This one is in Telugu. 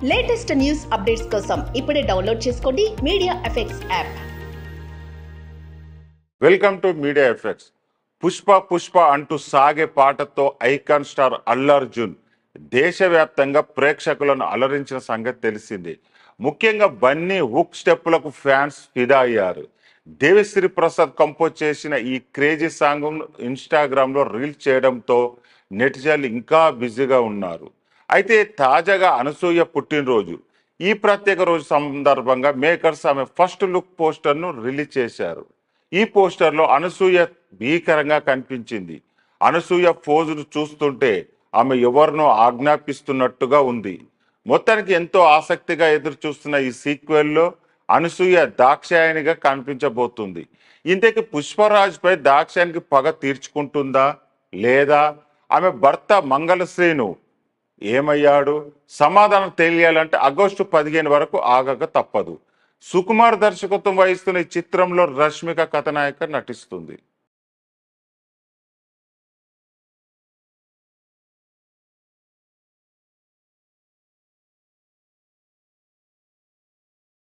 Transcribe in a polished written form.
లేటెస్ట్ న్యూస్ అప్డేట్స్ కోసం ఇప్పుడే డౌన్లోడ్ చేసుకోండి media effects app. Welcome to media effects. Pushpa అంటూ సాగే పాటతో ఐకాన్ స్టార్ అల్లు అర్జున్ దేశవ్యాప్తంగా ప్రేక్షకులను అలరించిన సంగతి తెలిసింది. ముఖ్యంగా బన్నీ హుక్ స్టెప్పులకు ఫ్యాన్స్ ఫిదా అయ్యారు. దేవిశ్రీ ప్రసాద్ కంపోజ్ చేసిన ఈ క్రేజీ సాంగ్ ఇన్స్టాగ్రామ్లో రీల్స్ చేయడంతో నెటిజన్లు ఇంకా బిజీగా ఉన్నారు. అయితే తాజాగా అనసూయ పుట్టినరోజు. ఈ ప్రత్యేక రోజు సందర్భంగా మేకర్స్ ఆమె ఫస్ట్ లుక్ పోస్టర్ను రిలీజ్ చేశారు. ఈ పోస్టర్లో అనసూయ భీకరంగా కనిపించింది. అనసూయ పోజును చూస్తుంటే ఆమె ఎవరినో ఆజ్ఞాపిస్తున్నట్టుగా ఉంది. మొత్తానికి ఎంతో ఆసక్తిగా ఎదురు చూస్తున్న ఈ సీక్వెల్లో అనసూయ దాక్షాయణిగా కనిపించబోతుంది. ఇంతకీ పుష్పరాజ్ పై దాక్షాయణికి పగ తీర్చుకుంటుందా లేదా ఆమె భర్త మంగళశ్రీను ఏమయ్యాడు? సమాధానం తెలియాలంటే ఆగస్టు 15 వరకు ఆగక తప్పదు. సుకుమార్ దర్శకత్వం వహిస్తున్న ఈ చిత్రంలో రష్మిక కథానాయిక నటిస్తుంది.